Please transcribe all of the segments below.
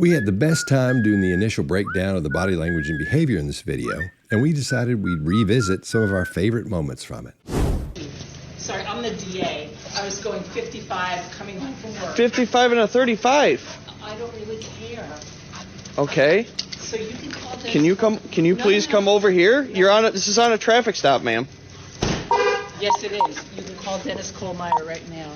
We had the best time doing the initial breakdown of the body language and behavior in this video, and we decided we'd revisit some of our favorite moments from it. Sorry, I'm the DA. I was going 55 coming home from work. 55 and a 35. I don't really care. Okay. So you can call Dennis. Can you please come over here? No. This is on a traffic stop, ma'am. Yes, it is. You can call Dennis Kohlmeyer right now.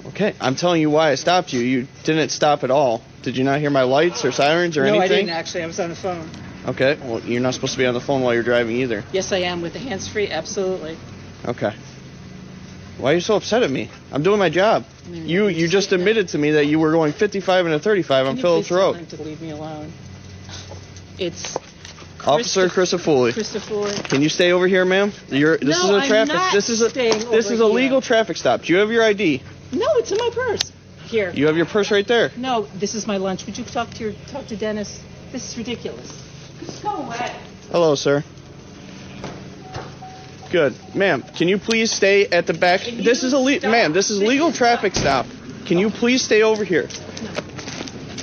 Okay, I'm telling you why I stopped you. You didn't stop at all. Did you not hear my lights or sirens or anything? No, I didn't actually. I was on the phone. Okay, well, you're not supposed to be on the phone while you're driving either. Yes, I am with the hands-free. Absolutely. Okay. Why are you so upset at me? I'm doing my job. You just admitted to me that you were going 55 and a 35 on Phillips Road. Can you please tell him to leave me alone? It's Officer Christopher. Can you stay over here, ma'am? This is a legal traffic stop. Do you have your ID? No, it's in my purse. Here. You have your purse right there. No, this is my lunch. Would you talk to Dennis? This is ridiculous. Just go away. Hello, sir. Good. Ma'am, can you please stay at the back? This is legal traffic stop. Can you please stay over here?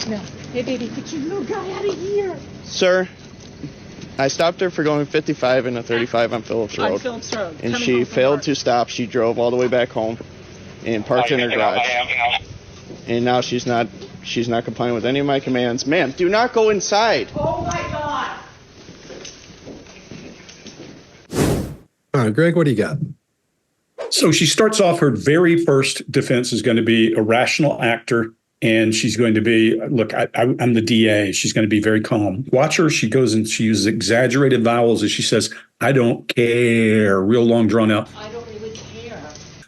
No. Hey, baby, get your little guy out of here. Sir, I stopped her for going 55 and a 35 on Phillips Road. On Phillips Road. And she failed to stop. She drove all the way back home and parked in her garage. And now she's not complying with any of my commands. Ma'am, do not go inside. Oh my God. All right, Greg, what do you got? So she starts off, her very first defense is going to be a rational actor. And she's going to be, look, I'm the DA. She's going to be very calm. Watch her. She goes and she uses exaggerated vowels as she says, I don't care, real long drawn out. I don't really care.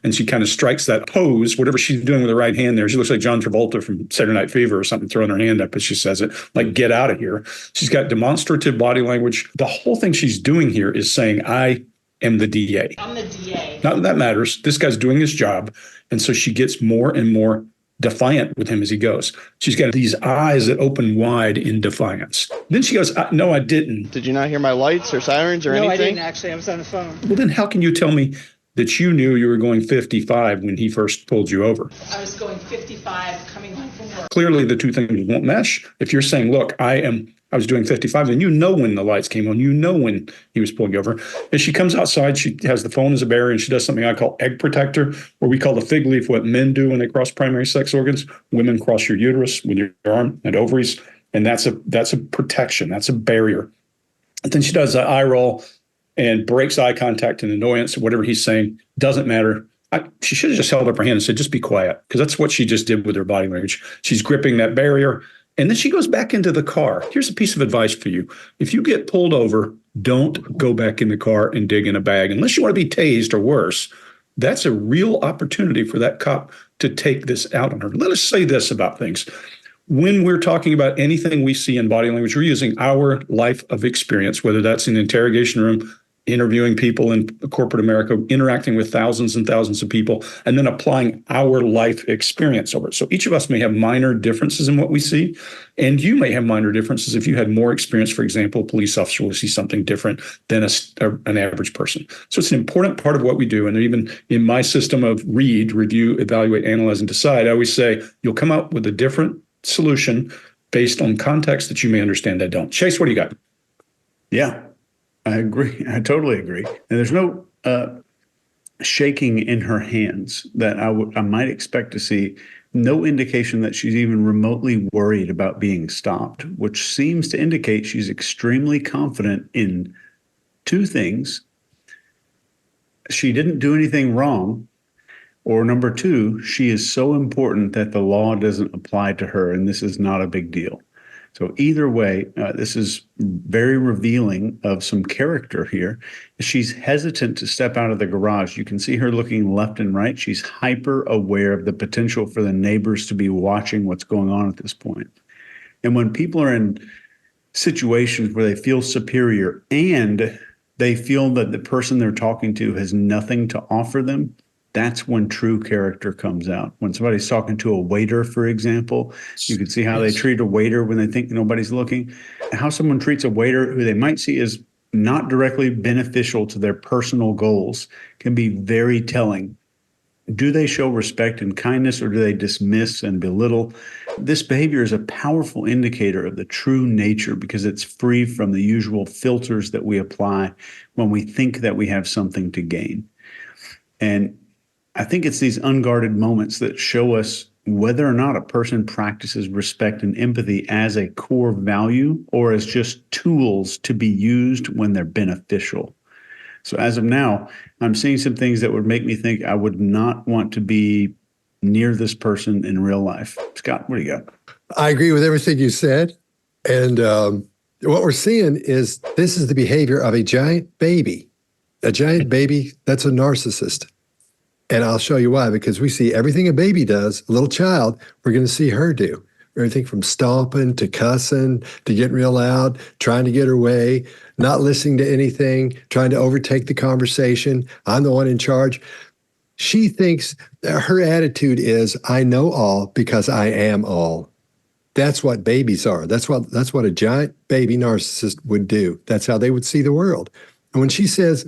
And she kind of strikes that pose, whatever she's doing with her right hand there. She looks like John Travolta from Saturday Night Fever or something, throwing her hand up as she says it, like, get out of here. She's got demonstrative body language. The whole thing she's doing here is saying, I am the DA. I'm the DA. Not that that matters. This guy's doing his job. And so she gets more and more defiant with him as he goes. She's got these eyes that open wide in defiance. Then she goes, no, I didn't. Did you not hear my lights or sirens or anything? No, I didn't actually. I was on the phone. Well, then how can you tell me that you knew you were going 55 when he first pulled you over? I was going 55 coming home from work. Clearly, the two things won't mesh. If you're saying, look, I was doing 55, then you know when the lights came on. You know when he was pulling you over. As she comes outside, she has the phone as a barrier, and she does something I call egg protector, where we call the fig leaf what men do when they cross primary sex organs. Women cross your uterus with your arm and ovaries, and that's a protection. That's a barrier. And then she does an eye roll and breaks eye contact and annoyance. Whatever he's saying doesn't matter. She should have just held up her hand and said, just be quiet, because that's what she just did with her body language. She's gripping that barrier. And then she goes back into the car. Here's a piece of advice for you. If you get pulled over, don't go back in the car and dig in a bag. Unless you want to be tased or worse, that's a real opportunity for that cop to take this out on her. Let us say this about things. When we're talking about anything we see in body language, we're using our life of experience, whether that's in an interrogation room, interviewing people in corporate America, interacting with thousands and thousands of people, and then applying our life experience over it. So each of us may have minor differences in what we see, and you may have minor differences if you had more experience. For example, a police officer will see something different than an average person. So it's an important part of what we do. And even in my system of read, review, evaluate, analyze, and decide, I always say you'll come up with a different solution based on context that you may understand that don't. Chase, what do you got? Yeah. I agree. I totally agree. And there's no shaking in her hands that I might expect to see. No indication that she's even remotely worried about being stopped, which seems to indicate she's extremely confident in two things. She didn't do anything wrong. Or number two, she is so important that the law doesn't apply to her, and this is not a big deal. So either way, this is very revealing of some character here. She's hesitant to step out of the garage. You can see her looking left and right. She's hyper aware of the potential for the neighbors to be watching what's going on at this point. And when people are in situations where they feel superior and they feel that the person they're talking to has nothing to offer them, that's when true character comes out. When somebody's talking to a waiter, for example, you can see how they treat a waiter when they think nobody's looking. How someone treats a waiter who they might see as not directly beneficial to their personal goals can be very telling. Do they show respect and kindness, or do they dismiss and belittle? This behavior is a powerful indicator of the true nature because it's free from the usual filters that we apply when we think that we have something to gain. And I think it's these unguarded moments that show us whether or not a person practices respect and empathy as a core value or as just tools to be used when they're beneficial. So as of now, I'm seeing some things that would make me think I would not want to be near this person in real life. Scott, what do you got? I agree with everything you said. And what we're seeing is this is the behavior of a giant baby. A giant baby that's a narcissist. And I'll show you why, because we see everything a baby does, a little child, we're going to see her do. Everything from stomping to cussing to getting real loud, trying to get her way, not listening to anything, trying to overtake the conversation. I'm the one in charge. She thinks her attitude is, I know all because I am all. That's what babies are. That's what a giant baby narcissist would do. That's how they would see the world. And when he says,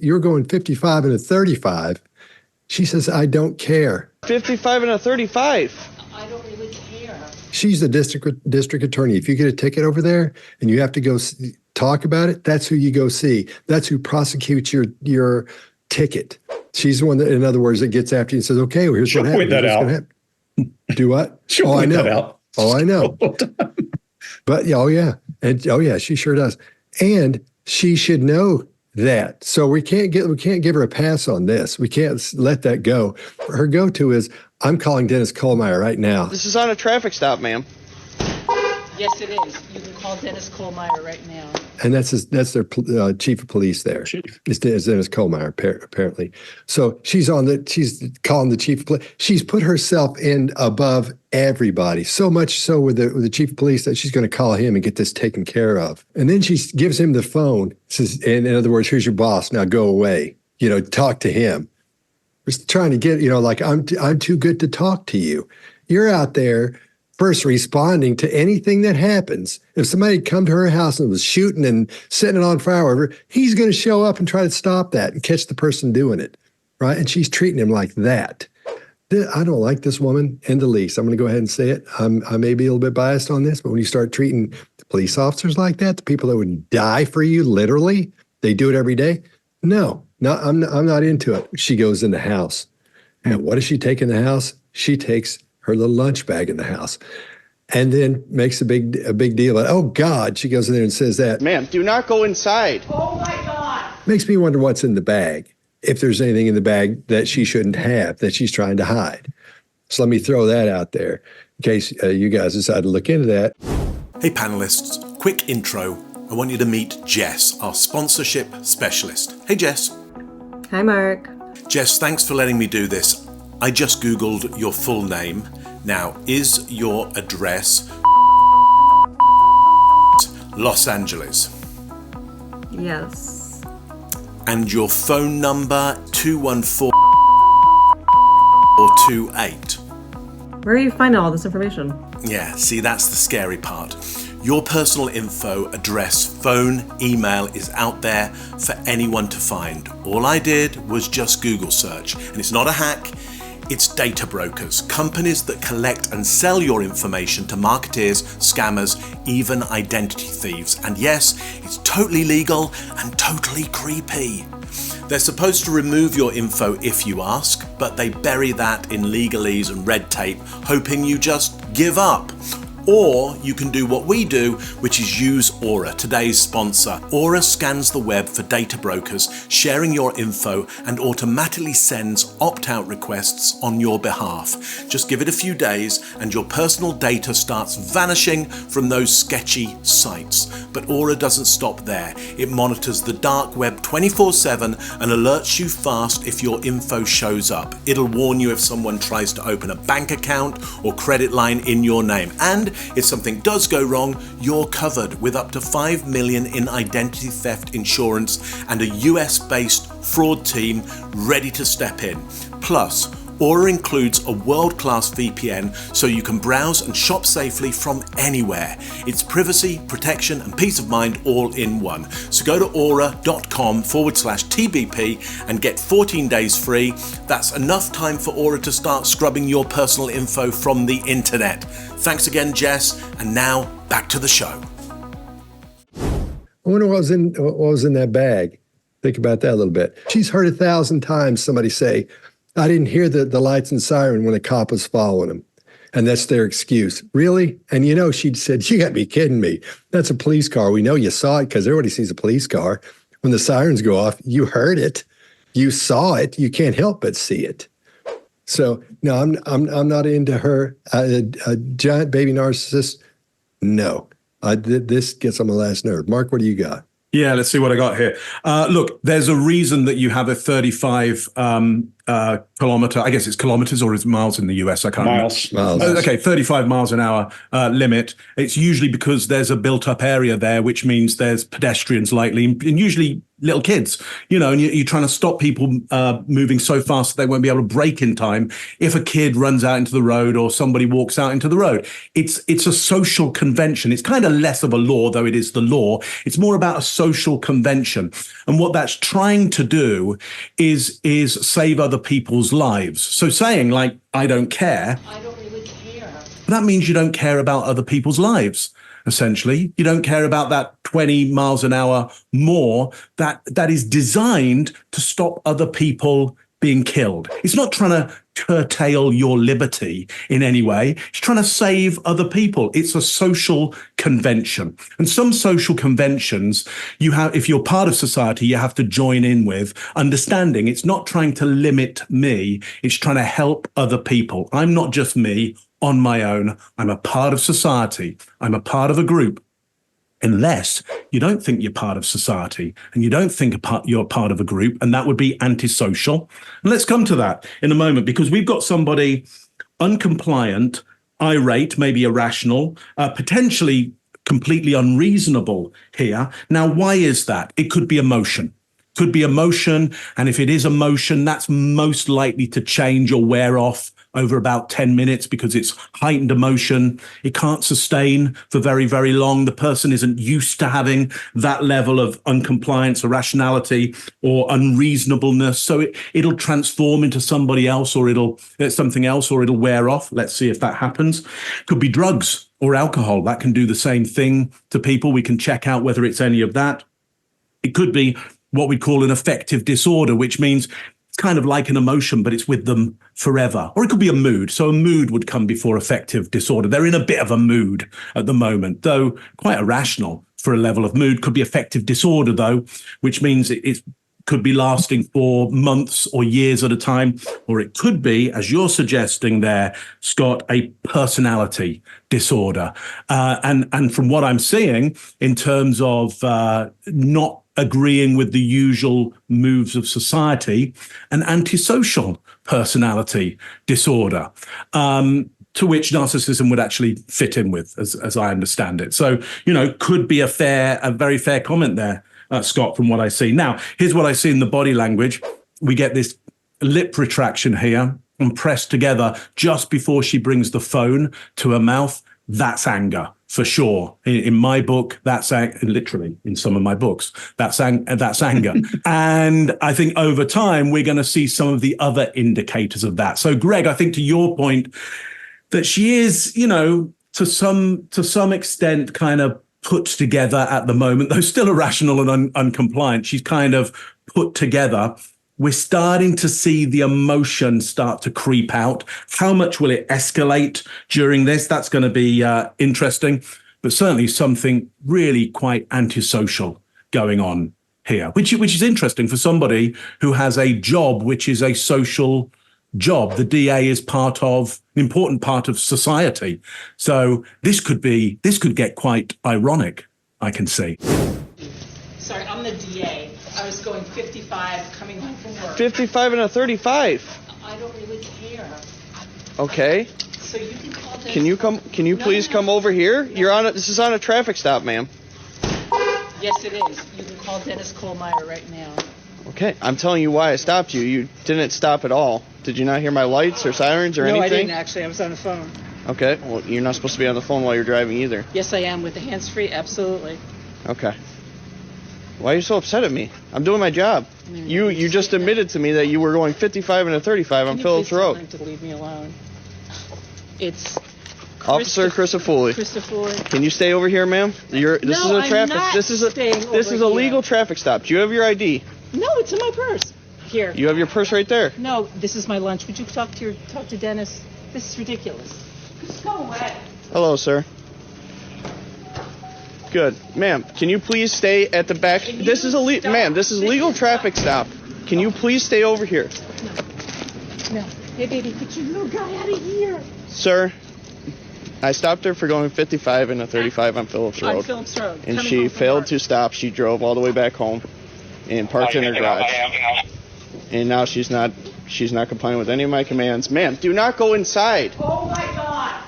you're going 55 and a 35, she says, I don't care. 55 and a 35. I don't really care. She's the district attorney. If you get a ticket over there and you have to go talk about it, that's who you go see. That's who prosecutes your ticket. She's the one that, in other words, that gets after you and says, okay, well, here's what happened. She'll point that out. Do what? She'll point that out. Oh, I know. But, oh, yeah. And, oh, yeah, she sure does. And she should know that. So we can't give her a pass on this. We can't let that go. Her go-to is, I'm calling Dennis Kohlmeyer right now. This is on a traffic stop, ma'am. Yes, it is. You can call Dennis Kohlmeyer right now. And that's their chief of police there. It's Dennis Kohlmeyer, apparently. So she's calling the chief of police. She's put herself in above everybody, so much so with the chief of police that she's going to call him and get this taken care of. And then she gives him the phone, says, in other words, here's your boss, now go away. Talk to him. Just trying to get, like, I'm too good to talk to you. You're out there first responding to anything that happens. If somebody had come to her house and was shooting and setting it on fire, or whatever, he's going to show up and try to stop that and catch the person doing it, right? And she's treating him like that. I don't like this woman in the least. I'm going to go ahead and say it. I may be a little bit biased on this, but when you start treating the police officers like that, the people that would die for you, literally, they do it every day. No, I'm not into it. She goes in the house. And what does she take in the house? She takes her little lunch bag in the house, and then makes a big deal about, oh God, she goes in there and says that. Ma'am, do not go inside. Oh my God. Makes me wonder what's in the bag, if there's anything in the bag that she shouldn't have, that she's trying to hide. So let me throw that out there in case you guys decide to look into that. Hey panelists, quick intro. I want you to meet Jess, our sponsorship specialist. Hey Jess. Hi Mark. Jess, thanks for letting me do this. I just Googled your full name. Now, is your address Los Angeles? Yes. And your phone number 214-28? Where are you finding all this information? Yeah, see, that's the scary part. Your personal info, address, phone, email is out there for anyone to find. All I did was just Google search, and it's not a hack. It's data brokers, companies that collect and sell your information to marketeers, scammers, even identity thieves. And yes, it's totally legal and totally creepy. They're supposed to remove your info if you ask, but they bury that in legalese and red tape, hoping you just give up. Or you can do what we do, which is use Aura, today's sponsor. Aura scans the web for data brokers, sharing your info, and automatically sends opt-out requests on your behalf. Just give it a few days and your personal data starts vanishing from those sketchy sites. But Aura doesn't stop there. It monitors the dark web 24/7 and alerts you fast if your info shows up. It'll warn you if someone tries to open a bank account or credit line in your name. And if something does go wrong, you're covered with up to $5 million in identity theft insurance and a US-based fraud team ready to step in. Plus, Aura includes a world-class VPN so you can browse and shop safely from anywhere. It's privacy, protection and peace of mind all in one. So go to aura.com/TBP and get 14 days free. That's enough time for Aura to start scrubbing your personal info from the internet. Thanks again, Jess, and now back to the show. I wonder what was in that bag. Think about that a little bit. She's heard 1,000 times somebody say, I didn't hear the lights and siren when a cop was following them. And that's their excuse. Really? And she said, you got to be kidding me. That's a police car. We know you saw it because everybody sees a police car. When the sirens go off, you heard it. You saw it. You can't help but see it. So no, I'm not into her. A giant baby narcissist. No. This gets on my last nerve. Mark, what do you got? Yeah, let's see what I got here. Look, there's a reason that you have a 35 kilometer, I guess it's kilometers or is miles in the US? I can't remember. Miles. Okay, 35 miles an hour limit. It's usually because there's a built up area there, which means there's pedestrians likely, and usually little kids, and you're trying to stop people moving so fast that they won't be able to brake in time if a kid runs out into the road or somebody walks out into the road. It's a social convention. It's kind of less of a law, though it is the law. It's more about a social convention. And what that's trying to do is save other people's lives. So saying like, I don't care. I don't really care. That means you don't care about other people's lives. Essentially, you don't care about that 20 miles an hour more that is designed to stop other people being killed. It's not trying to curtail your liberty in any way. It's trying to save other people. It's a social convention. And some social conventions if you're part of society, you have to join in with, understanding it's not trying to limit me. It's trying to help other people. I'm not just me on my own. I'm a part of society. I'm a part of a group. Unless you don't think you're part of society and you don't think you're part of a group, and that would be antisocial. And let's come to that in a moment, because we've got somebody uncompliant, irate, maybe irrational, potentially completely unreasonable here. Now, why is that? It could be emotion. Could be emotion. And if it is emotion, that's most likely to change or wear off over about 10 minutes because it's heightened emotion. It can't sustain for very, very long. The person isn't used to having that level of uncompliance, irrationality, or unreasonableness. So it'll transform into somebody else, or something else, or it'll wear off. Let's see if that happens. Could be drugs or alcohol. That can do the same thing to people. We can check out whether it's any of that. It could be what we call an affective disorder, which means it's kind of like an emotion, but it's with them forever. Or it could be a mood. So a mood would come before affective disorder. They're in a bit of a mood at the moment, though quite irrational for a level of mood. Could be affective disorder, though, which means it could be lasting for months or years at a time. Or it could be, as you're suggesting there, Scott, a personality disorder. And from what I'm seeing in terms of not agreeing with the usual moves of society, an antisocial personality disorder, to which narcissism would actually fit in with, as I understand it. So, could be a very fair comment there, Scott, from what I see. Now, here's what I see in the body language. We get this lip retraction here and pressed together just before she brings the phone to her mouth. That's anger. For sure. In my book, that's literally in some of my books, that's anger. And I think over time, we're going to see some of the other indicators of that. So, Greg, I think to your point that she is, to some extent kind of put together at the moment, though still irrational and uncompliant, she's kind of put together. We're starting to see the emotion start to creep out. How much will it escalate during this? That's going to be interesting, but certainly something really quite antisocial going on here, which is interesting for somebody who has a job which is a social job. The DA is an important part of society. So this could get quite ironic, I can see. Sorry, I'm the DA. I was going 55 coming home from work. 55 and a 35. I don't really care. Okay. So you can call Dennis. Can you please come over here? This is on a traffic stop, ma'am. Yes, it is. You can call Dennis Kohlmeyer right now. Okay, I'm telling you why I stopped you. You didn't stop at all. Did you not hear my lights or sirens or anything? No, I didn't actually. I was on the phone. Okay, well, you're not supposed to be on the phone while you're driving either. Yes, I am with the hands-free. Absolutely. Okay. Why are you so upset at me? I'm doing my job. You just admitted to me that you were going 55 and a 35 on Phillips Road. Can you please tell him to leave me alone? It's Officer Christopher. Can you stay over here, ma'am? This is a traffic. This is a legal traffic stop. Do you have your ID? No, it's in my purse. Here. You have your purse right there. No, this is my lunch. Would you talk to Dennis? This is ridiculous. Just go away. Hello, sir. Good, ma'am. Can you please stay at the back? This is legal traffic stop. Can you please stay over here? No. Hey, baby, get your little guy out of here. Sir, I stopped her for going 55 and a 35 on Phillips Road. On Phillips Road. And she failed to stop. She drove all the way back home and parked in her garage. And now she's not complying with any of my commands. Ma'am, do not go inside. Oh my God.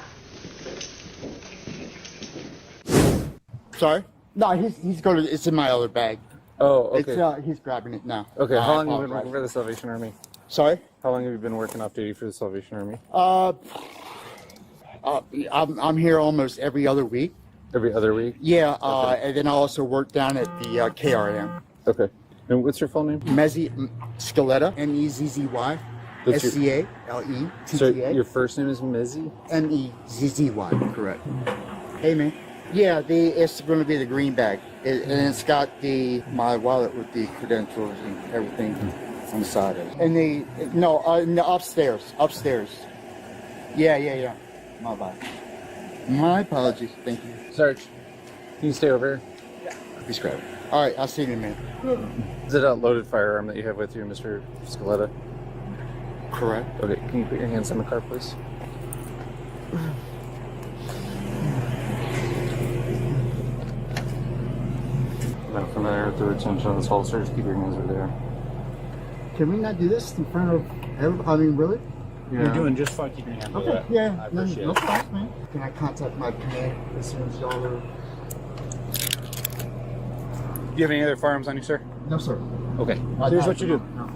Sorry? No, he's going to. It's in my other bag. Oh, okay. He's grabbing it now. Okay, how long have you been working for the Salvation Army? Sorry? How long have you been working off duty for the Salvation Army? I'm here almost every other week. Every other week? Yeah, Okay. and then I also work down at the KRM. Okay. And what's your full name? Mezzy Scaletta, M-E-Z-Z-Y, That's your- S-C-A-L-E-T-T-A. So your first name is Mezzy? M-E-Z-Z-Y, correct. Hey, man. Yeah, it's going to be the green bag. And it's got my wallet with the credentials and everything on the side of it. And no, upstairs. Yeah. My bad. My apologies. Thank you. Sarge, can you stay over here? Please grab it. All right, I'll see you in a minute. Is it a loaded firearm that you have with you, Mr. Scaletta? Correct. Okay, can you put your hands on the car, please? Not familiar with the retention of this holster, just keep your hands over there. Can we not do this in front of everybody? I mean, really? Yeah. You're doing just fine keeping your hands over Okay, there. yeah. I appreciate No it. problem, man. Can I contact my command as soon as y'all are... Do you have any other firearms on you, sir? No, sir. Okay. I Here's don't. what you do. No.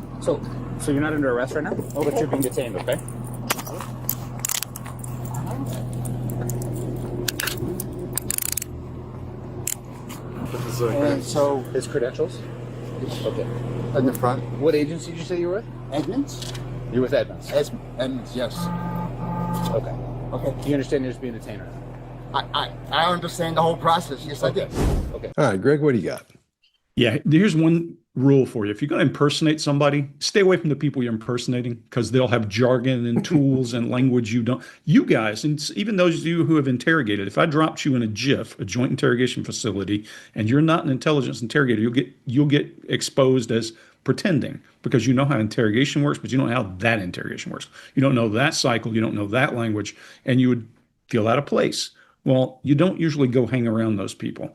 So you're not under arrest right now, but you're being detained, okay? And so... His credentials? Okay. In the front. What agency did you say you were with? Edmonds? You're with Edmonds. Edmonds, yes. Okay. Okay. You understand you're just being detained right now? I understand the whole process. Yes, I did. Okay. All right, Greg, what do you got? Yeah, here's one rule for you. If you're going to impersonate somebody, stay away from the people you're impersonating because they'll have jargon and tools and language you don't. You guys, and even those of you who have interrogated, if I dropped you in a JIF, a joint interrogation facility, and you're not an intelligence interrogator, you'll get exposed as pretending because you know how interrogation works, but you don't know how that interrogation works. You don't know that cycle, you don't know that language, and you would feel out of place. Well, you don't usually go hang around those people.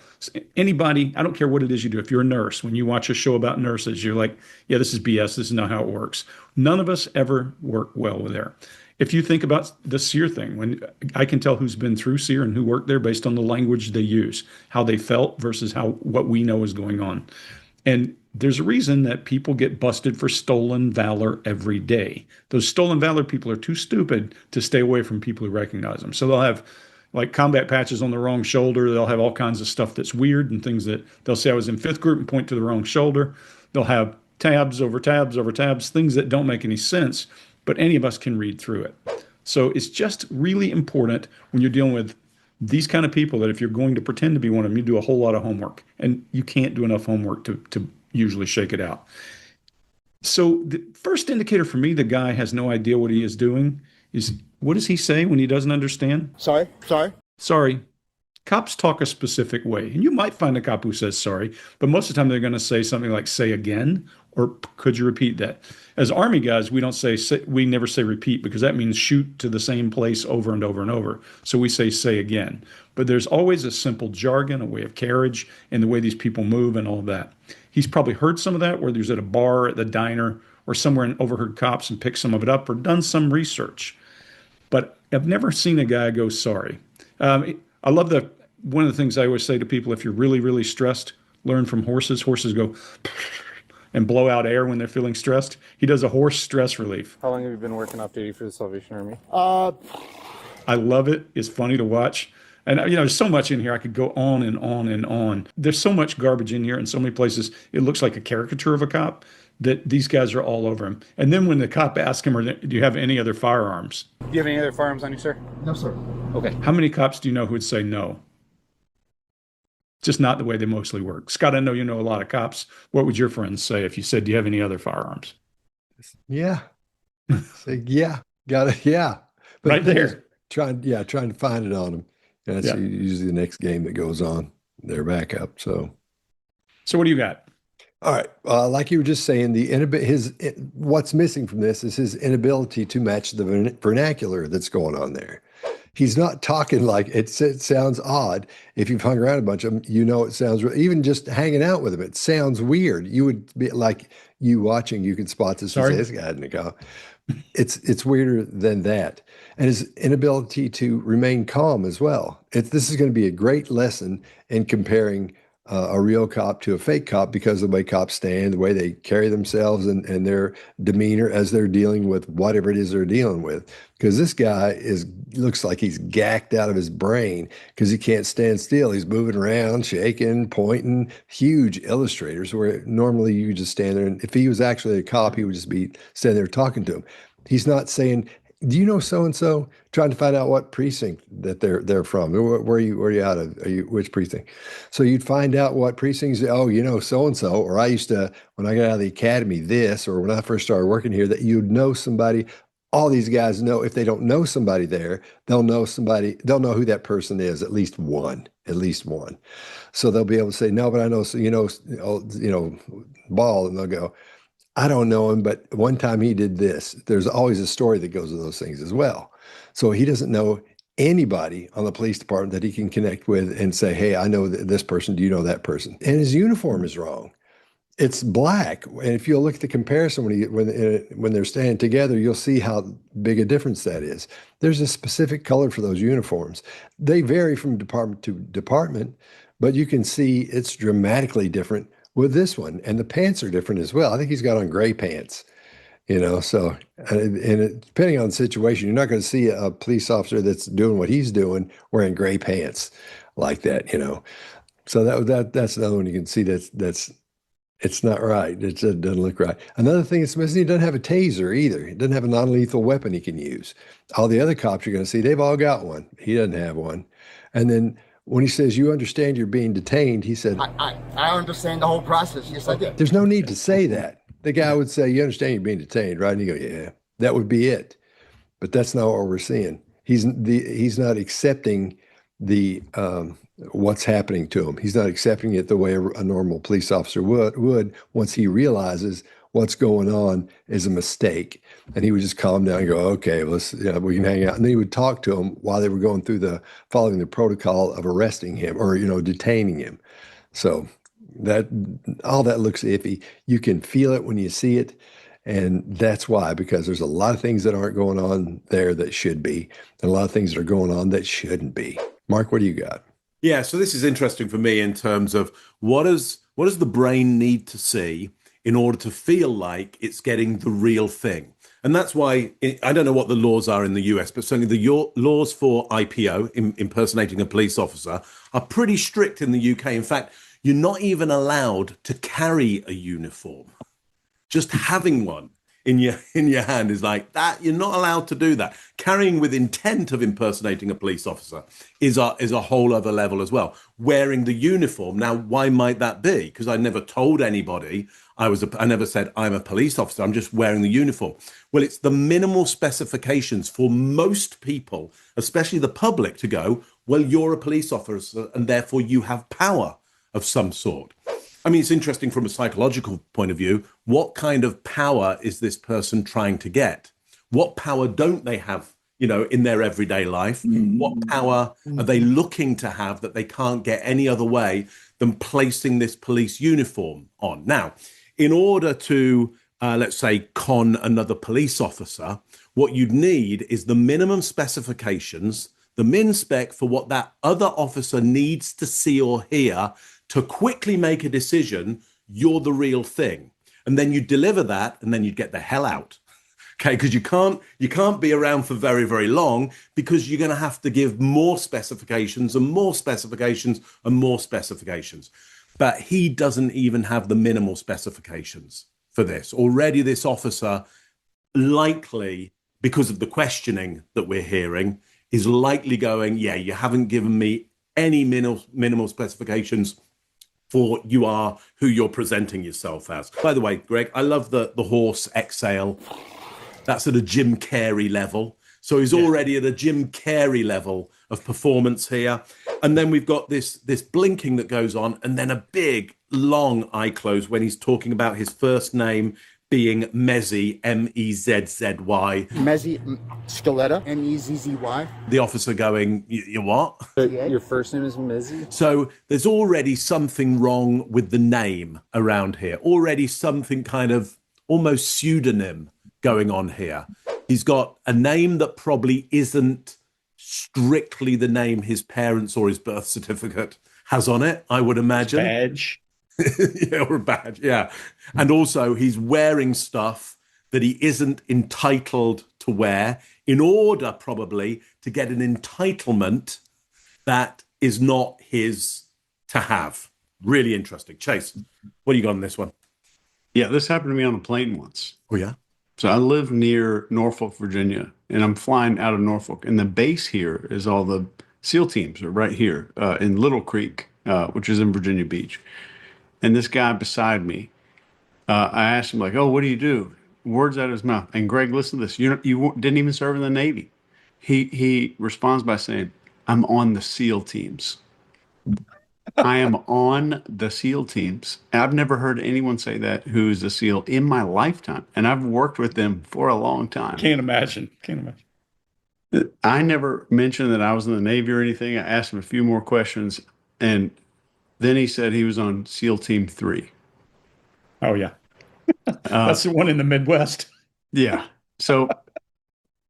Anybody, I don't care what it is you do. If you're a nurse, when you watch a show about nurses, you're like, yeah, this is BS. This is not how it works. None of us ever work well with there. If you think about the SEER thing, when I can tell who's been through SEER and who worked there based on the language they use, how they felt versus what we know is going on. And there's a reason that people get busted for stolen valor every day. Those stolen valor people are too stupid to stay away from people who recognize them. So they'll have like combat patches on the wrong shoulder. They'll have all kinds of stuff that's weird and things that they'll say I was in 5th group and point to the wrong shoulder. They'll have tabs over tabs over tabs, things that don't make any sense, but any of us can read through it. So it's just really important when you're dealing with these kind of people that if you're going to pretend to be one of them, you do a whole lot of homework, and you can't do enough homework to usually shake it out. So the first indicator for me, the guy has no idea what he is doing is, what does he say when he doesn't understand? Sorry. Cops talk a specific way, and you might find a cop who says sorry, but most of the time they're going to say something like say again, or could you repeat that? As Army guys, we never say repeat because that means shoot to the same place over and over and over. So we say again. But there's always a simple jargon, a way of carriage, and the way these people move and all of that. He's probably heard some of that, whether he's at a bar, at the diner, or somewhere and overheard cops and picked some of it up or done some research. But I've never seen a guy go sorry. I love one of the things I always say to people, if you're really, really stressed, learn from horses. Horses go, and blow out air when they're feeling stressed. He does a horse stress relief. How long have you been working off duty for the Salvation Army? I love it. It's funny to watch. And, there's so much in here. I could go on and on and on. There's so much garbage in here in so many places. It looks like a caricature of a cop that these guys are all over him. And then when the cop asks him, do you have any other firearms? Do you have any other firearms on you, sir? No, sir. Okay. How many cops do you know who would say no? Just not the way they mostly work. Scott, I know you know a lot of cops. What would your friends say if you said, do you have any other firearms? Yeah. Say, yeah. Got it. Yeah. But Right there. Trying to find it on them. That's usually the next game that goes on. Their backup. So what do you got? all right. Like you were just saying, what's missing from this is his inability to match the vernacular that's going on there. He's not talking like it sounds odd. If you've hung around a bunch of them, it sounds, even just hanging out with him, it sounds weird. You would be like, you watching, you can spot this and say, this guy in the car. It's weirder than that. And his inability to remain calm as well. This is going to be a great lesson in comparing a real cop to a fake cop, because of the way cops stand, the way they carry themselves, and their demeanor as they're dealing with whatever it is they're dealing with. Because this guy looks like he's gacked out of his brain because he can't stand still. He's moving around, shaking, pointing, huge illustrators where normally you just stand there. And if he was actually a cop, he would just be standing there talking to him. He's not saying, do you know so-and-so? Trying to find out what precinct that they're from. Where are you out of? Which precinct? So you'd find out what precincts, so-and-so, or I used to, when I got out of the academy, this, or when I first started working here, that you'd know somebody. All these guys know, if they don't know somebody there, they'll know who that person is, at least one. So they'll be able to say, no, but I know, Ball, and they'll go, I don't know him, but one time he did this. There's always a story that goes with those things as well. So he doesn't know anybody on the police department that he can connect with and say, hey, I know this person. Do you know that person? And his uniform is wrong. It's black. And if you'll look at the comparison when they're standing together, you'll see how big a difference that is. There's a specific color for those uniforms. They vary from department to department, but you can see it's dramatically different with this one. And the pants are different as well. I think he's got on gray pants, so, and depending on the situation, you're not going to see a police officer that's doing what he's doing wearing gray pants like that, So that's another one you can see that's it's not right. It doesn't look right. Another thing that's missing, he doesn't have a taser either. He doesn't have a non-lethal weapon he can use. All the other cops you're going to see, they've all got one. He doesn't have one. And then when he says, you understand you're being detained, he said, I understand the whole process. Yes, I did. There's no need to say that. The guy would say, you understand you're being detained, right? And you go, yeah, that would be it. But that's not what we're seeing. He's not accepting the what's happening to him. He's not accepting it the way a normal police officer would once he realizes what's going on is a mistake. And he would just calm down and go, okay, we can hang out. And then he would talk to him while they were going through following the protocol of arresting him or, detaining him. So all that looks iffy. You can feel it when you see it. And that's why, because there's a lot of things that aren't going on there that should be, and a lot of things that are going on that shouldn't be. Mark, what do you got? Yeah, so this is interesting for me in terms of what does the brain need to see in order to feel like it's getting the real thing. And that's why, I don't know what the laws are in the US, but certainly the laws for IPO, impersonating a police officer, are pretty strict in the UK. In fact, you're not even allowed to carry a uniform. Just having one in your hand is like that. You're not allowed to do that. Carrying with intent of impersonating a police officer is a whole other level as well. Wearing the uniform. Now, why might that be? Because I never told anybody I never said I'm a police officer. I'm just wearing the uniform. Well, it's the minimal specifications for most people, especially the public, to go, well, you're a police officer and therefore you have power of some sort. I mean, it's interesting from a psychological point of view. What kind of power is this person trying to get? What power don't they have, in their everyday life? What power are they looking to have that they can't get any other way than placing this police uniform on? Now, in order to, let's say, con another police officer, what you'd need is the minimum specifications, the min spec for what that other officer needs to see or hear to quickly make a decision, you're the real thing. and then you deliver that, and then you'd get the hell out. Okay, because you can't be around for very, very long, because you're going to have to give more specifications and more specifications and more specifications. But he doesn't even have the minimal specifications for this. Already this officer, likely because of the questioning that we're hearing, is likely going, yeah, you haven't given me any minimal specifications for you are who you're presenting yourself as. By the way, Greg, I love the horse exhale. That's at a Jim Carrey level. So he's already at a Jim Carrey level of performance here. And then we've got this blinking that goes on, and then a big, long eye close when he's talking about his first name being Mezzy, M-E-Z-Z-Y. Mezzy, Scaletta, M-E-Z-Z-Y. The officer going, you what? Your first name is Mezzy? So there's already something wrong with the name around here. Already something kind of almost pseudonym going on here. He's got a name that probably isn't strictly the name his parents or his birth certificate has on it, I would imagine. Badge. Yeah, or a badge, yeah. And also he's wearing stuff that he isn't entitled to wear in order probably to get an entitlement that is not his to have. Really interesting. Chase, what do you got on this one? Yeah, this happened to me on a plane once. Oh, yeah? So I live near Norfolk, Virginia, and I'm flying out of Norfolk. And the base here is all the SEAL teams are right here in Little Creek, which is in Virginia Beach. And this guy beside me, I asked him, like, oh, what do you do? Words out of his mouth. And Greg, listen to this. You didn't even serve in the Navy. He responds by saying, I'm on the SEAL teams. I am on the SEAL teams. I've never heard anyone say that who's a SEAL in my lifetime. And I've worked with them for a long time. Can't imagine. I never mentioned that I was in the Navy or anything. I asked him a few more questions, and then he said he was on SEAL Team 3. Oh, yeah. That's the one in the Midwest. Yeah. So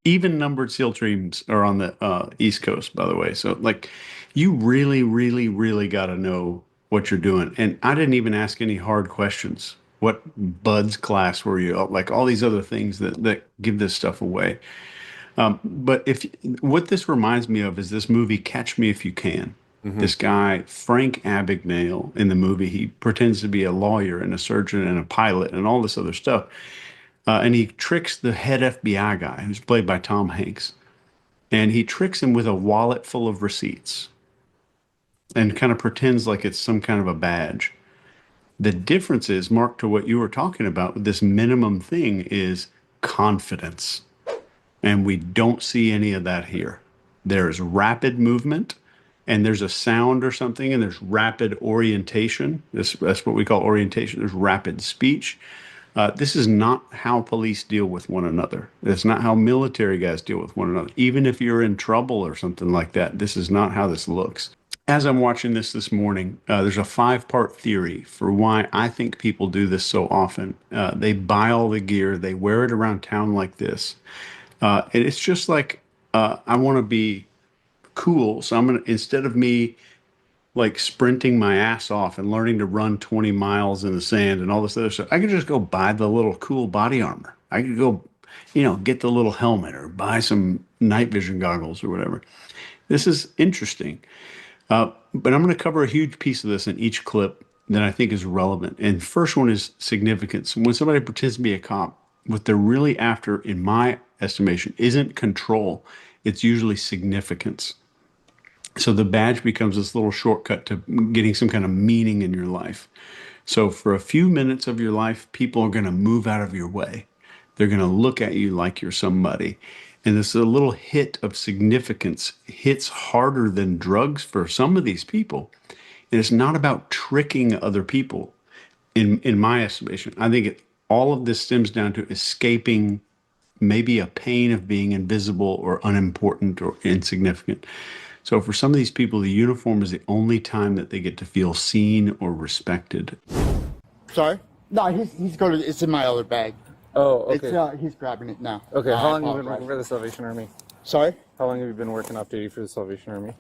even numbered SEAL teams are on the East Coast, by the way. So, like, you really, really, really got to know what you're doing. And I didn't even ask any hard questions. What BUDS class were you? Like all these other things that give this stuff away. But what this reminds me of is this movie, Catch Me If You Can. Mm-hmm. This guy, Frank Abagnale, in the movie, he pretends to be a lawyer and a surgeon and a pilot and all this other stuff. And he tricks the head FBI guy, who's played by Tom Hanks. And he tricks him with a wallet full of receipts and kind of pretends like it's some kind of a badge. The difference is, Mark, to what you were talking about with this minimum thing, is confidence. And we don't see any of that here. There's rapid movement, and there's a sound or something, and there's rapid orientation. That's what we call orientation. There's rapid speech. This is not how police deal with one another. It's not how military guys deal with one another. Even if you're in trouble or something like that, this is not how this looks. As I'm watching this morning, there's a 5-part theory for why I think people do this so often. They buy all the gear, they wear it around town like this. And it's just like, I want to be cool. So I'm going to, instead of me like sprinting my ass off and learning to run 20 miles in the sand and all this other stuff, I could just go buy the little cool body armor. I could go, get the little helmet or buy some night vision goggles or whatever. This is interesting. But I'm going to cover a huge piece of this in each clip that I think is relevant. And first one is significance. When somebody pretends to be a cop, what they're really after, in my estimation, isn't control. It's usually significance. So the badge becomes this little shortcut to getting some kind of meaning in your life. So for a few minutes of your life, people are going to move out of your way. They're going to look at you like you're somebody. And this little hit of significance hits harder than drugs for some of these people. And it's not about tricking other people, in my estimation. I think all of this stems down to escaping maybe a pain of being invisible or unimportant or insignificant. So for some of these people, the uniform is the only time that they get to feel seen or respected. Sorry? No, he's going to, it's in my other bag. Oh, okay. He's grabbing it now. Okay, how long have you been working for the Salvation Army? Sorry? How long have you been working off duty for the Salvation Army?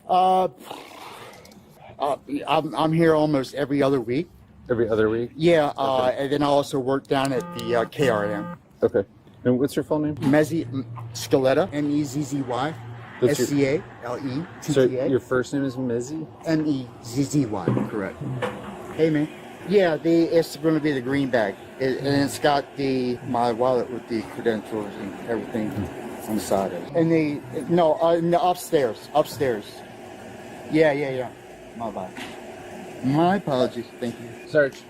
I'm here almost every other week. Every other week? Yeah, and then I also work down at the KRM. Okay. And what's your full name? Mezzy Scaletta, M-E-Z-Z-Y, That's your- S-C-A-L-E-T-T-A. So your first name is Mezzy? M-E-Z-Z-Y, correct. Hey, man. Yeah, it's going to be the greenback. And it's got my wallet with the credentials and everything on the side of it. And no, upstairs. Yeah. My bad. My apologies. Thank you. Sarge,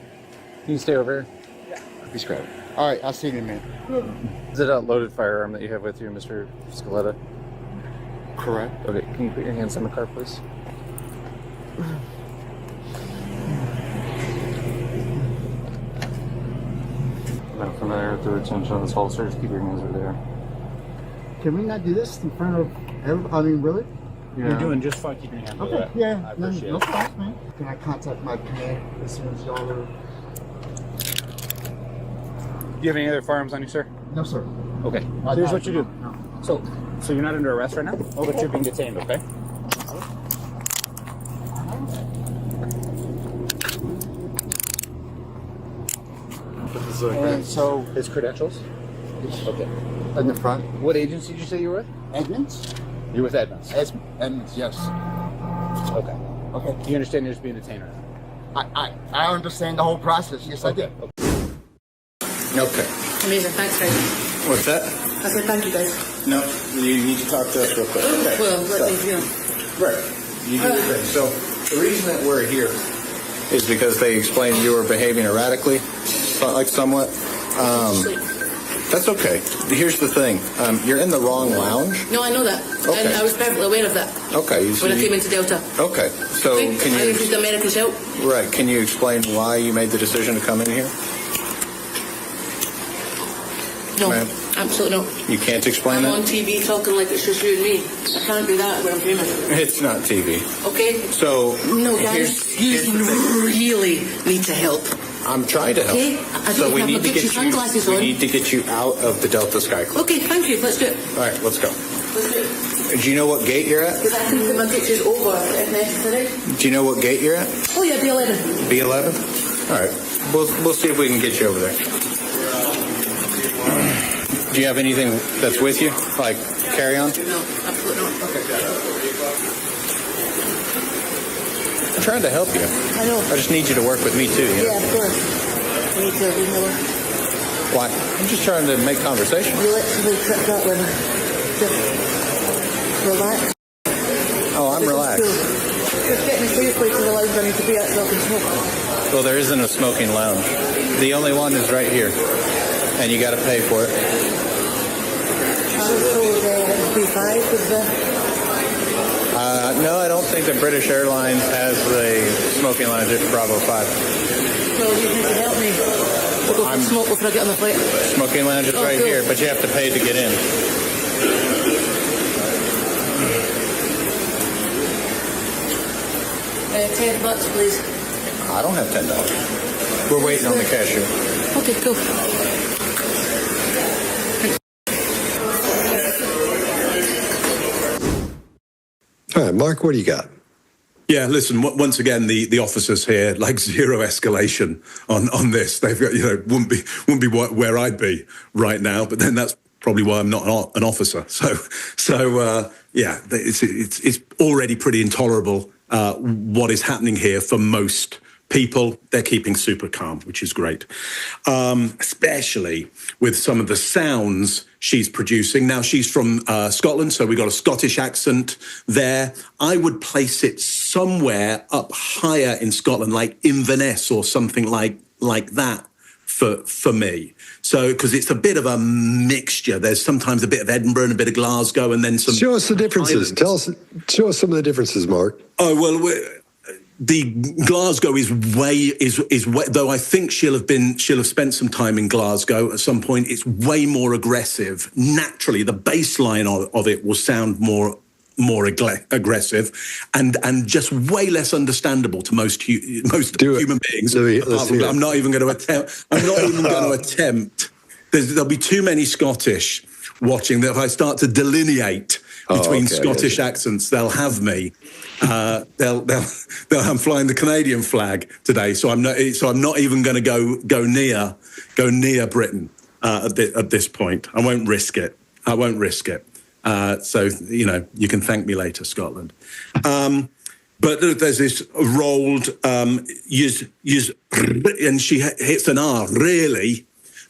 can you stay over here? Please grab it. All right, I'll see you in a minute. Is it a loaded firearm that you have with you, Mr. Scaletta? Correct. Okay, can you put your hands on the car, please? I'm not familiar with the retention of this holster. Just keep your hands over there. Can we not do this in front of everybody? I mean, really? Yeah. You're doing just fine keeping your hand over Okay, that. yeah. I appreciate no it. problem, man. Can I contact my command as soon as y'all are... Do you have any other firearms on you, sir? No, sir. Okay. I Here's got what it. you do. No. So you're not under arrest right now, but you're being detained, okay? And so, His credentials? Okay. in the front, What agency did you say you were with? Edmonds? You're with Edmonds. Edmonds, yes. Okay. Okay. You understand you're just being detained right now? I understand the whole process. Yes, I do. Okay. Amazing. Thanks, guys. What's that? I said thank you, guys. No, you need to talk to us real quick. Okay. Well, let me, Right. You do your thing. So the reason that we're here is because they explained you were behaving erratically, like somewhat. That's okay. Here's the thing. You're in the wrong lounge. No, I know that. Okay. And I was perfectly aware of that. Okay. When I came into Delta. Okay. So Okay. can I you... used American help. Right. Can you explain why you made the decision to come in here? No, Ma'am? absolutely not. You can't explain I'm that? on TV talking like it's just you and me. I can't do that when I'm famous. It's not TV. Okay? So No, guys, you really need to help. I'm trying to help. Okay? I So don't we have need my to get Gucci you. sunglasses We on. need to get you out of the Delta Sky Club. Okay, thank you. Let's do it. All right, let's go. Let's do it. Do you know what gate you're at? Because I can put my pictures over if necessary. Do you know what gate you're at? Oh, yeah, B11. B11? All right. We'll see if we can get you over there. Do you have anything that's with you? Like carry on? No, absolutely not. I'm trying to help you. I know. I just need you to work with me too. You know? Yeah, of course. I need to leave me alone. Why? I'm just trying to make conversation. You literally tripped out with me. Just relax. Oh, I'm relaxed. Just get me safely to the lounge I need to be at so I can smoke. Well, there isn't a smoking lounge. The only one is right here. And you got to pay for it. I was told B5 was the... No, I don't think that British Airlines has a smoking lounge at Bravo 5. Well, you need to help me. We'll go for smoke before I get on the flight. Smoking lounge is right cool. here, but you have to pay to get in. $10, please. I don't have $10. We're waiting on the cashier. Okay, cool. All right, Mark, what do you got? Yeah, listen, once again, the officers here, like zero escalation on this. They've got, wouldn't be where I'd be right now, but then that's probably why I'm not an officer. So yeah, it's already pretty intolerable what is happening here for most people. They're keeping super calm, which is great, especially with some of the sounds she's producing. Now, she's from Scotland, so we got a Scottish accent there. I would place it somewhere up higher in Scotland, like Inverness or something like that for me. So, because it's a bit of a mixture. There's sometimes a bit of Edinburgh and a bit of Glasgow, and then some... Show us the differences. Show us some of the differences, Mark. Oh, well... The Glasgow is way, though I think she'll have spent some time in Glasgow at some point. It's way more aggressive. Naturally, the baseline of it will sound more aggressive and just way less understandable to most human beings. I'm not even going to attempt. There'll be too many Scottish watching that if I start to delineate between Scottish accents. They'll have me. I'm flying the Canadian flag today, so I'm not even going to go near Britain at this point. I won't risk it. So you can thank me later, Scotland. But there's this rolled and she hits an R really,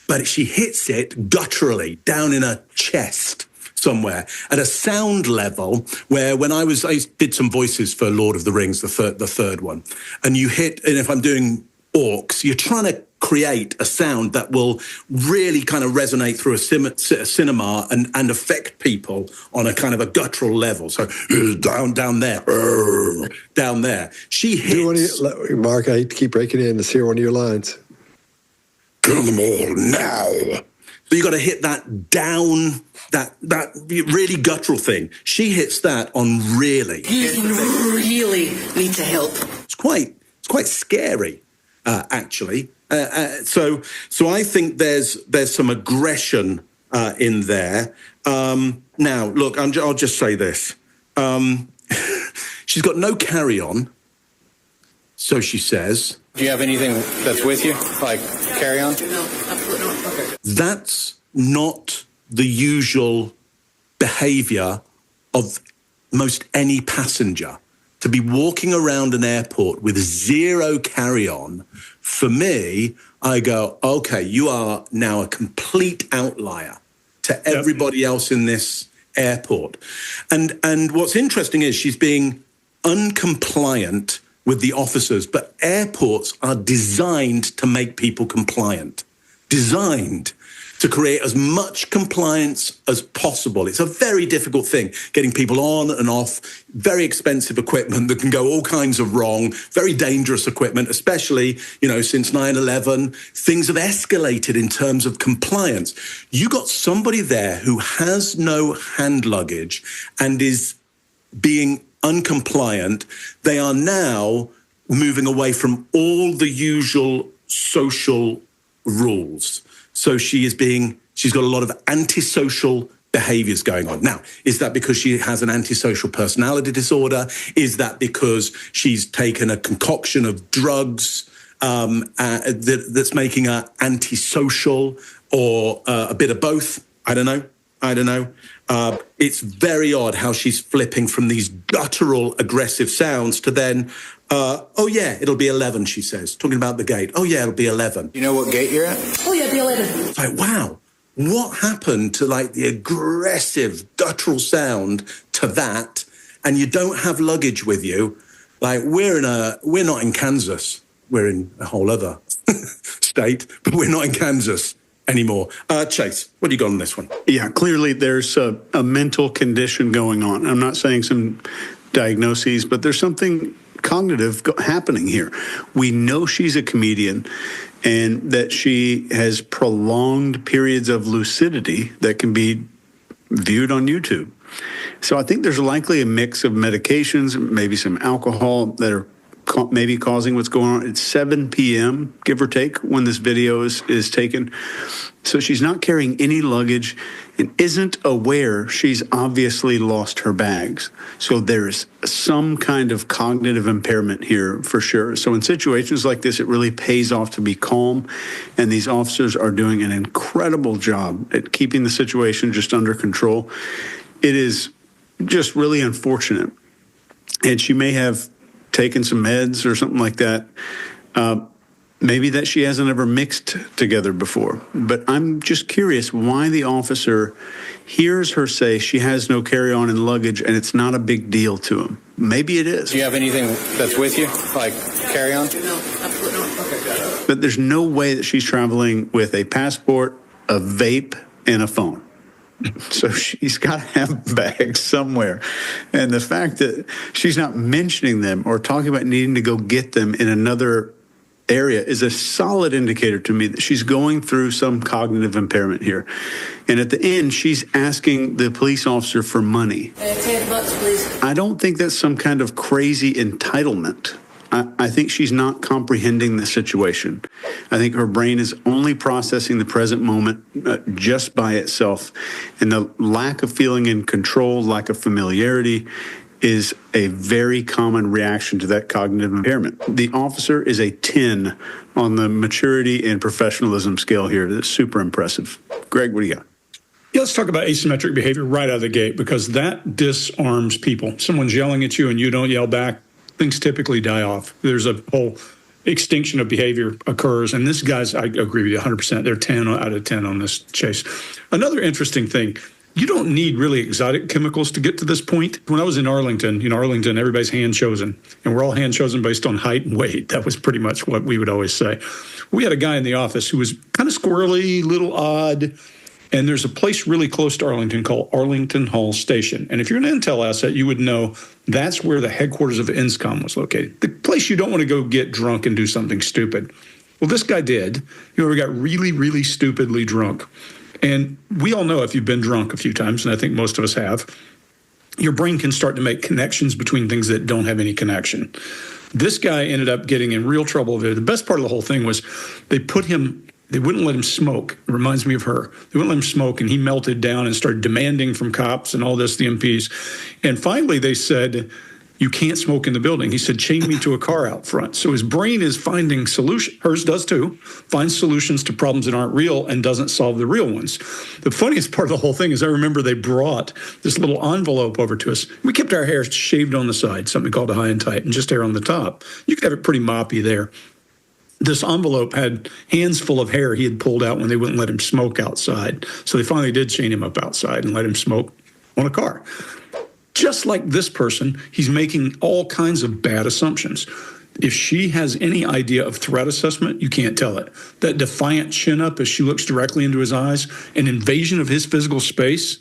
but she hits it gutturally down in her chest somewhere at a sound level where when I did some voices for Lord of the Rings, the third one, and if I'm doing orcs, you're trying to create a sound that will really kind of resonate through a cinema and affect people on a kind of a guttural level. So down there. She hits. Mark, I hate to keep breaking in. Let's hear one of your lines. Kill them all now. So you got to hit that down, that really guttural thing. She hits that on really. You really need to help. It's quite scary, actually. So I think there's some aggression in there. Now, look, I'll just say this. She's got no carry-on, so she says. Do you have anything that's with you, like carry-on? No, absolutely not. Okay. That's not the usual behavior of most any passenger. To be walking around an airport with zero carry-on, for me, I go, okay, you are now a complete outlier to everybody else in this airport. And what's interesting is she's being uncompliant with the officers, but airports are designed to make people compliant, designed to create as much compliance as possible. It's a very difficult thing, getting people on and off, very expensive equipment that can go all kinds of wrong, very dangerous equipment, especially, since 9/11, things have escalated in terms of compliance. You got somebody there who has no hand luggage and is being uncompliant. They are now moving away from all the usual social rules. So she's got a lot of antisocial behaviors going on. Now, is that because she has an antisocial personality disorder? Is that because she's taken a concoction of drugs that's making her antisocial, or a bit of both? I don't know. It's very odd how she's flipping from these guttural, aggressive sounds to then, it'll be 11, she says, talking about the gate. Oh, yeah, it'll be 11. You know what gate you're at? Oh, yeah, be 11. It's like, wow, what happened to the aggressive, guttural sound to that? And you don't have luggage with you. We're not in Kansas. We're in a whole other state, but we're not in Kansas anymore. Chase, what do you got on this one? Yeah, clearly there's a mental condition going on. I'm not saying some diagnoses, but there's something cognitive happening here. We know she's a comedian and that she has prolonged periods of lucidity that can be viewed on YouTube. So I think there's likely a mix of medications, maybe some alcohol that are maybe causing what's going on. It's 7 p.m., give or take, when this video is taken. So she's not carrying any luggage and isn't aware she's obviously lost her bags. So there's some kind of cognitive impairment here for sure. So in situations like this, it really pays off to be calm. And these officers are doing an incredible job at keeping the situation just under control. It is just really unfortunate. And she may have taken some meds or something like that. Maybe that she hasn't ever mixed together before. But I'm just curious why the officer hears her say she has no carry-on and luggage and it's not a big deal to him. Maybe it is. Do you have anything that's with you, like carry-on? No, absolutely not. Okay. But there's no way that she's traveling with a passport, a vape, and a phone. So she's got to have bags somewhere. And the fact that she's not mentioning them or talking about needing to go get them in another area is a solid indicator to me that she's going through some cognitive impairment here. And at the end, she's asking the police officer for money. $10, please. I don't think that's some kind of crazy entitlement. I think she's not comprehending the situation. I think her brain is only processing the present moment just by itself. And the lack of feeling in control, lack of familiarity, is a very common reaction to that cognitive impairment. The officer is a 10 on the maturity and professionalism scale here. That's super impressive. Greg, what do you got? Yeah, let's talk about asymmetric behavior right out of the gate, because that disarms people. Someone's yelling at you and you don't yell back, things typically die off. There's a whole extinction of behavior occurs. And this guy's, I agree with you 100%. They're 10 out of 10 on this chase. Another interesting thing, you don't need really exotic chemicals to get to this point. When I was in Arlington, everybody's hand chosen, and we're all hand chosen based on height and weight. That was pretty much what we would always say. We had a guy in the office who was kind of squirrely, little odd, and there's a place really close to Arlington called Arlington Hall Station. And if you're an intel asset, you would know that's where the headquarters of INSCOM was located. The place you don't want to go get drunk and do something stupid. Well, this guy did. We got really, really stupidly drunk. And we all know, if you've been drunk a few times, and I think most of us have, your brain can start to make connections between things that don't have any connection. This guy ended up getting in real trouble. The best part of the whole thing was they wouldn't let him smoke. It reminds me of her. They wouldn't let him smoke, and he melted down and started demanding from cops and all this, the MPs. And finally they said, you can't smoke in the building. He said, chain me to a car out front. So his brain is finding solutions, hers does too, finds solutions to problems that aren't real and doesn't solve the real ones. The funniest part of the whole thing is I remember they brought this little envelope over to us. We kept our hair shaved on the side, something called a high and tight, and just hair on the top. You could have it pretty moppy there. This envelope had hands full of hair he had pulled out when they wouldn't let him smoke outside. So they finally did chain him up outside and let him smoke on a car. Just like this person, he's making all kinds of bad assumptions. If she has any idea of threat assessment, you can't tell it. That defiant chin up as she looks directly into his eyes, an invasion of his physical space,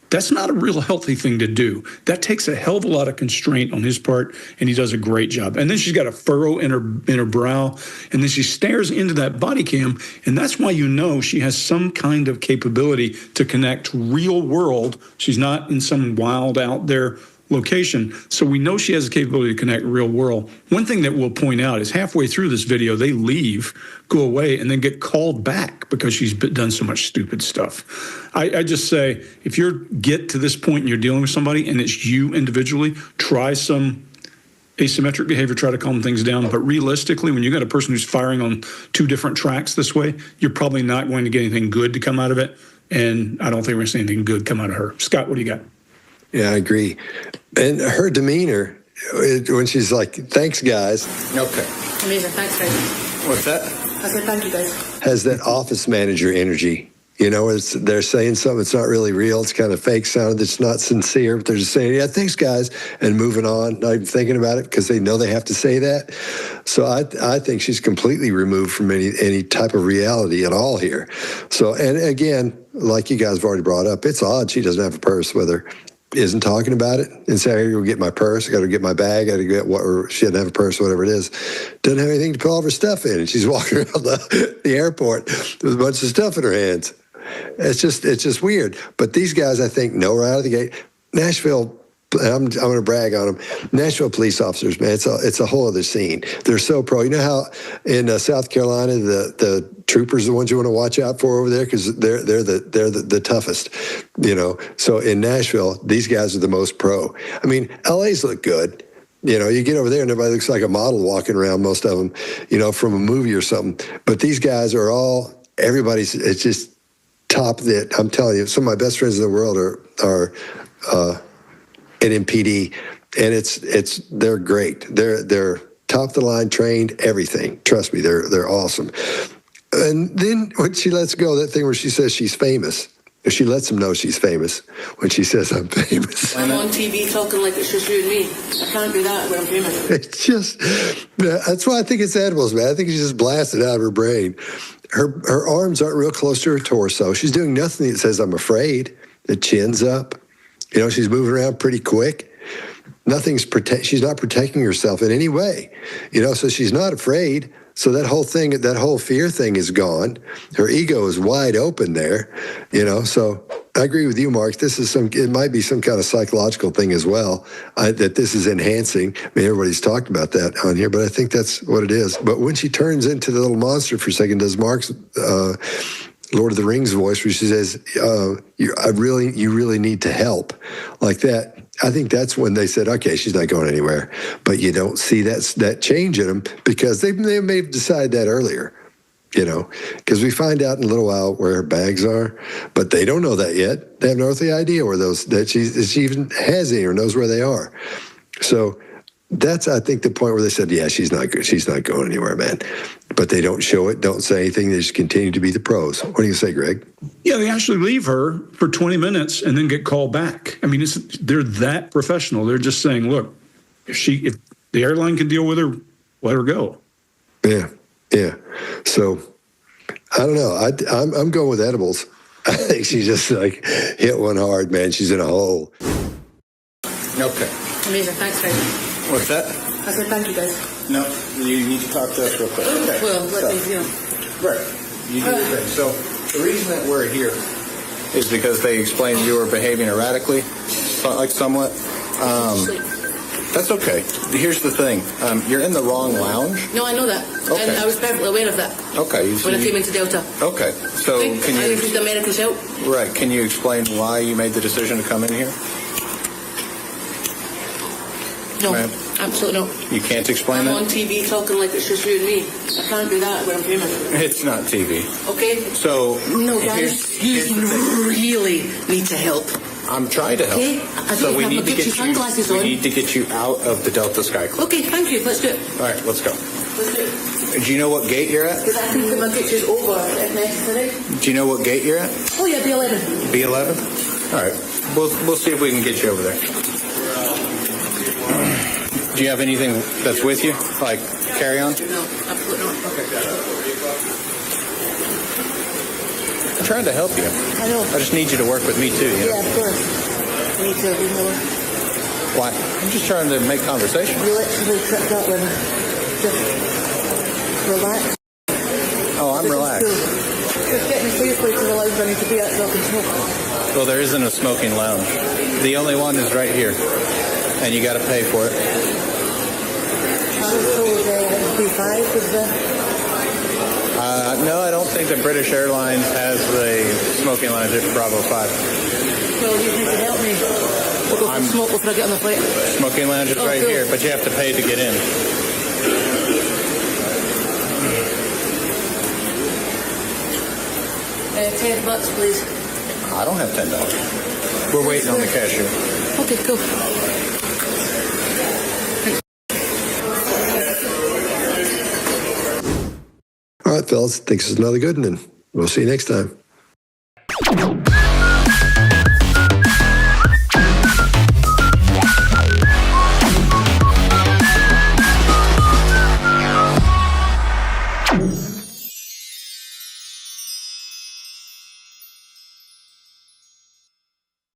that's not a real healthy thing to do. That takes a hell of a lot of constraint on his part, and he does a great job. And then she's got a furrow in her brow, and then she stares into that body cam, and that's why you know she has some kind of capability to connect real world. She's not in some wild out there location. So we know she has the capability to connect real world. One thing that we'll point out is halfway through this video, they leave, go away, and then get called back because she's done so much stupid stuff. I just say, if you get to this point and you're dealing with somebody and it's you individually, try some asymmetric behavior, try to calm things down. But realistically, when you got a person who's firing on two different tracks this way, you're probably not going to get anything good to come out of it. And I don't think we're going to see anything good come out of her. Scott, what do you got? Yeah, I agree. And her demeanor, when she's like, thanks, guys. Okay. Amazing. Thanks, guys. What's that? I said thank you, guys. Has that office manager energy. They're saying something that's not really real. It's kind of fake sound. It's not sincere, but they're just saying, yeah, thanks, guys, and moving on, not even thinking about it because they know they have to say that. So I think she's completely removed from any type of reality at all here. So, and again, like you guys have already brought up, it's odd she doesn't have a purse with her. Isn't talking about it and say, I gotta go get my purse, I gotta get my bag, I gotta get or she doesn't have a purse, whatever it is. Doesn't have anything to put all of her stuff in. And she's walking around the airport with a bunch of stuff in her hands. It's just weird. But these guys, I think, know right out of the gate. Nashville, I'm going to brag on them. Nashville police officers, man, it's a whole other scene. They're so pro. You know how in South Carolina the troopers are the ones you want to watch out for over there because they're the toughest. So in Nashville, these guys are the most pro. I mean, LA's look good. You get over there and everybody looks like a model walking around. Most of them, from a movie or something. But these guys are all everybody's. It's just top that I'm telling you. Some of my best friends in the world are at MPD, and they're great. They're top of the line, trained, everything. Trust me, they're awesome. And then when she lets go, that thing where she says she's famous, if she lets them know she's famous, when she says I'm famous. I'm on TV talking like it's just you and me. I can't do that when I'm famous. It's just, that's why I think it's edibles, man. I think she just blasted out of her brain. Her arms aren't real close to her torso. She's doing nothing that says I'm afraid. The chin's up. She's moving around pretty quick. she's not protecting herself in any way, so she's not afraid. So that whole fear thing is gone. Her ego is wide open there, so I agree with you, Mark. It might be some kind of psychological thing as well, that this is enhancing. I mean, everybody's talked about that on here, but I think that's what it is. But when she turns into the little monster for a second, does Mark's Lord of the Rings voice, where she says, you really need to help, like that. I think that's when they said, okay, she's not going anywhere. But you don't see that change in them, because they may have decided that earlier, because we find out in a little while where her bags are, but they don't know that yet. They have no earthly idea where that she even has any or knows where they are. So that's, I think, the point where they said, yeah, she's not good. She's not going anywhere, man. But they don't show it, don't say anything. They just continue to be the pros. What do you say, Greg? Yeah, they actually leave her for 20 minutes and then get called back. I mean, they're that professional. They're just saying, look, if the airline can deal with her, let her go. Yeah. So I don't know. I'm going with edibles. I think she just hit one hard, man. She's in a hole. Okay. Amazing. Thanks, Greg. What's that? I said thank you, guys. No, you need to talk to us real quick. Okay. Well, let me, Right. You do your thing. So the reason that we're here is because they explained you were behaving erratically, somewhat. That's okay. Here's the thing. You're in the wrong lounge. No, I know that. Okay. And I was perfectly aware of that. Okay. When I came into Delta. Okay. So can you... I refused America's help. Right. Can you explain why you made the decision to come in here? No, Ma'am? absolutely not. You can't explain that? I'm on TV talking like it's just you and me. I can't do that when I'm human. It's not TV. Okay? So... No, guys, you really need to help. I'm trying to help. Okay? So we need to get you out of the Delta Sky Club. Okay, thank you. Let's do it. All right, let's go. Let's do it. Do you know what gate you're at? Because I can put my pictures over if necessary. Do you know what gate you're at? Oh, yeah, B11. B11? All right. We'll see if we can get you over there. Do you have anything that's with you? Like carry-on? No, absolutely not. Okay. I'm trying to help you. I know. I just need you to work with me too. Yeah, of course. I need to leave me alone. Why? I'm just trying to make conversation. You literally tripped out with me. Just relax. Oh, I'm relaxed. Just get me safely to the lounge I need to be at so I can smoke. Well, there isn't a smoking lounge. The only one is right here. And you got to pay for it. I was told B5 was the... No, I don't think that British Airlines has a smoking lounge at Bravo 5. Well, you need to help me. We'll go for smoke before I get on the flight. Smoking lounge is right here, but you have to pay to get in. $10, please. I don't have $10. We're waiting on the cashier. Okay, cool. All right, fellas. Think this is another good one, and we'll see you next time.